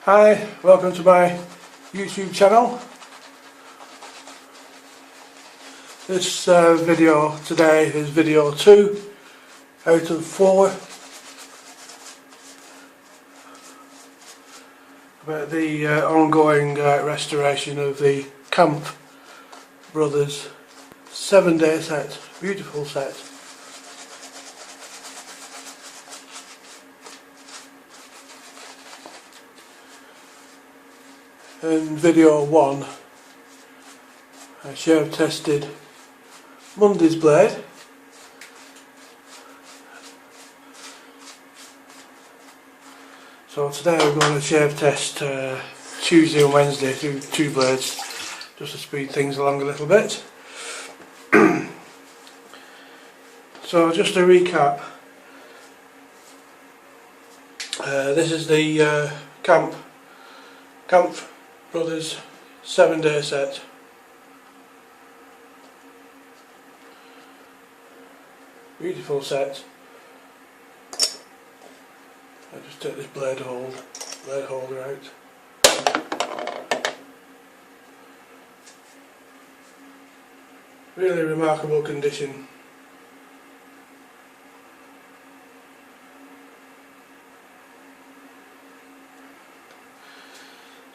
Hi, welcome to my YouTube channel. This video today is video 2 out of 4 about the ongoing restoration of the Kampfe brothers 7-day set, beautiful set. In video 1 I shave tested Monday's blade. So today we're going to shave test Tuesday and Wednesday through 2 blades just to speed things along a little bit. So just to recap, this is the Kampfe Brothers 7-day set. Beautiful set. I just take this blade holder out. Really remarkable condition.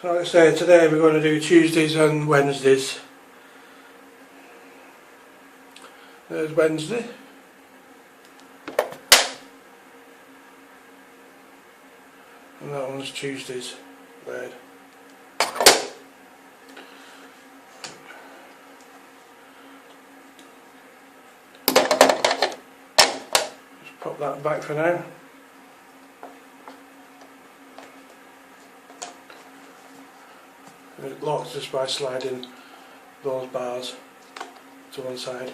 So like I say, today we're going to do Tuesdays and Wednesdays. There's Wednesday. And that one's Tuesday's blade. Just pop that back for now. And it locks just by sliding those bars to one side.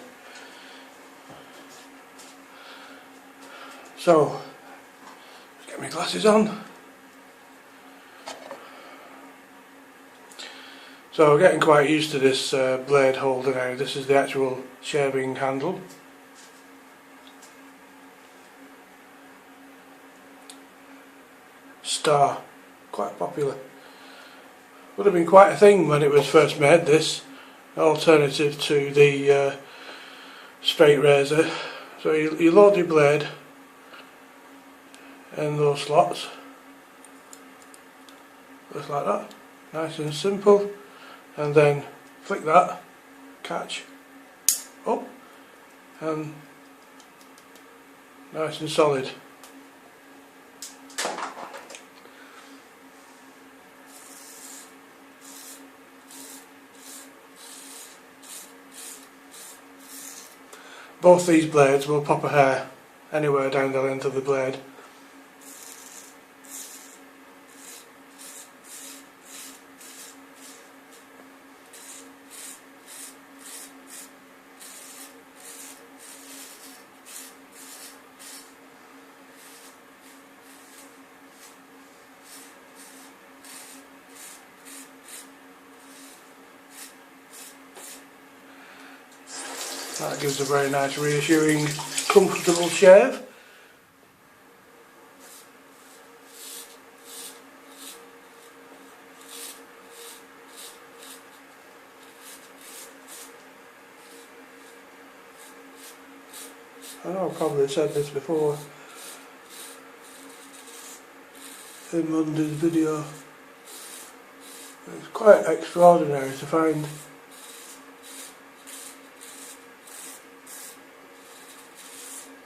So, let's get my glasses on. So we're getting quite used to this blade holder now. This is the actual shaving handle. Star, quite popular. Would have been quite a thing when it was first made, this alternative to the straight razor. So you load your blade in those slots, just like that, nice and simple, and then flick that, catch, up, and nice and solid. Both these blades will pop a hair anywhere down the length of the blade. That gives a very nice, reassuring, comfortable shave. I know I've probably said this before in Monday's video. It's quite extraordinary to find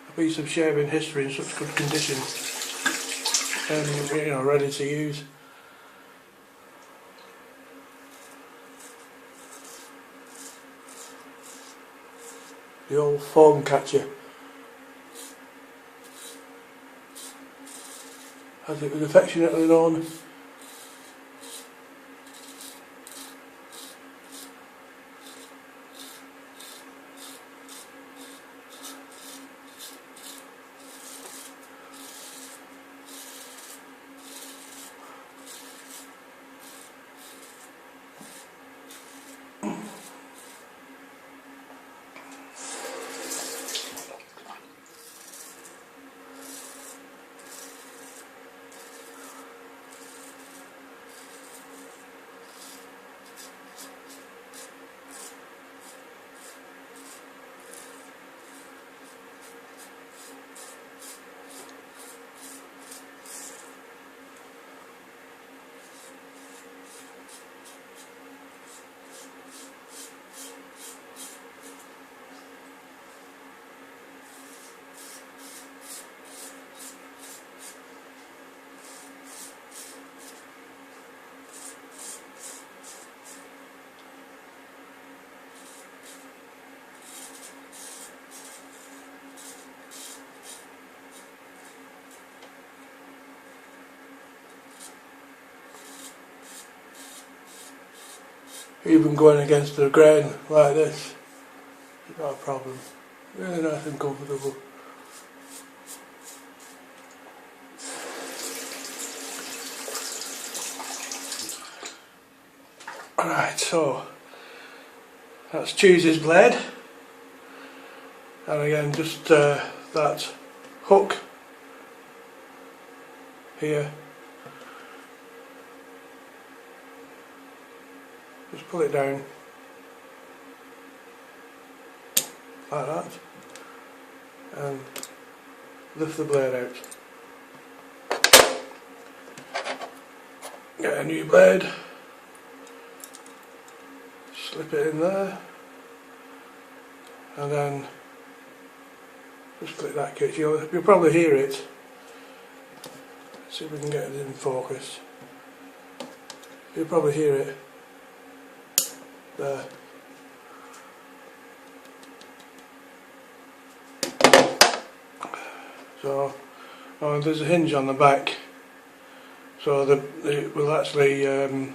a piece of shaving history in such good condition and ready to use. The old foam catcher, as it was affectionately known. even going against the grain like this, it's not a problem. Really nice and comfortable. Right, so that's Cheese's blade, and again just that hook here, just pull it down like that and lift the blade out. Get a new blade, slip it in there, and then just click that catch. You'll probably hear it. Let's see if we can get it in focus. You'll probably hear it there. So, there's a hinge on the back, so it will actually it's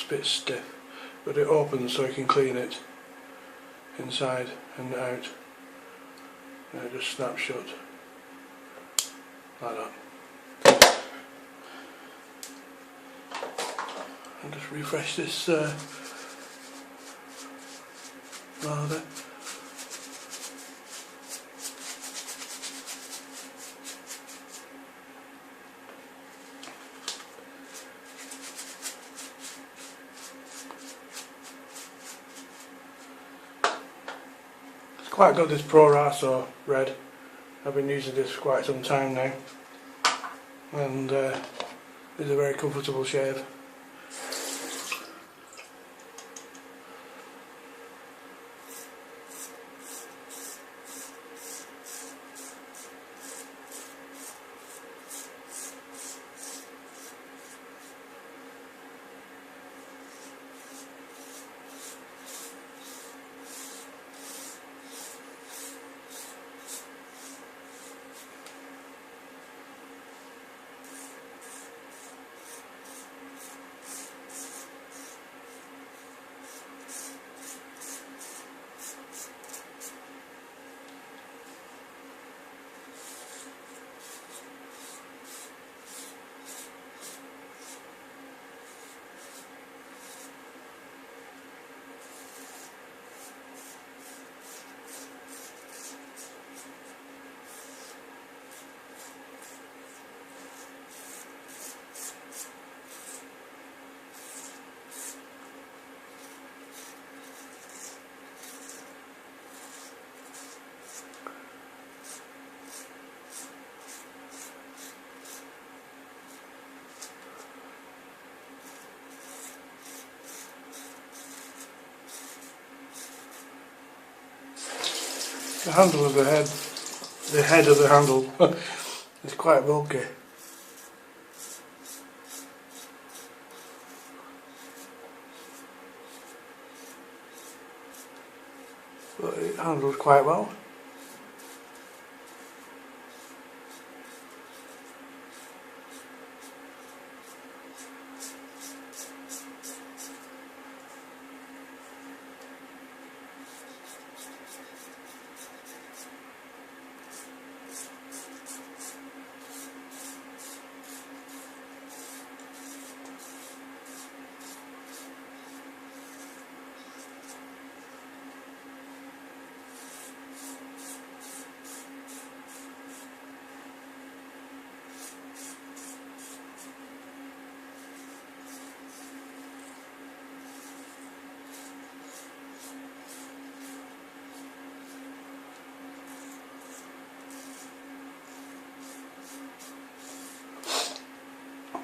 a bit stiff, but it opens so you can clean it inside and out, and it just snaps shut like that. And just refresh this lather. Quite good, this Pro Raso red. I've been using this for quite some time now, and it's a very comfortable shave. The handle of the head of the handle is quite bulky. But it handles quite well.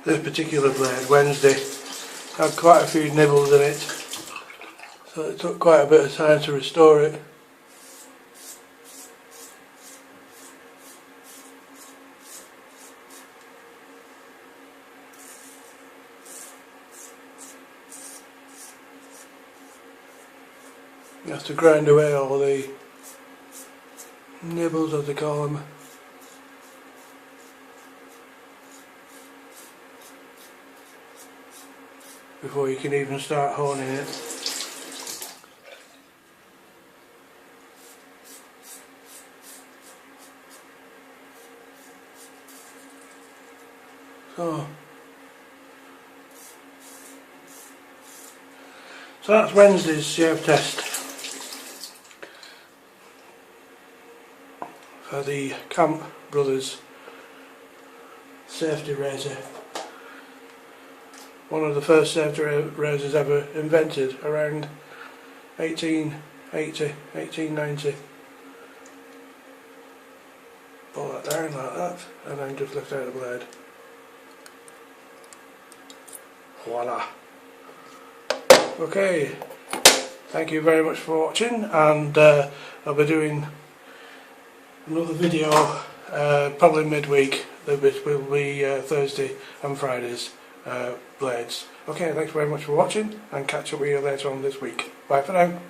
This particular blade, Wednesday, had quite a few nibbles in it, so it took quite a bit of time to restore it. You have to grind away all the nibbles, as they call them. before you can even start honing it. So that's Wednesday's shave test for the Kampfe Brothers safety razor. One of the first safety razors ever invented around 1880, 1890. Pull that down like that and then just lift out the blade. Voila! Okay, thank you very much for watching, and I'll be doing another video probably midweek. It will be Thursday and Friday's blades. Okay, thanks very much for watching, and catch up with you later on this week. Bye for now.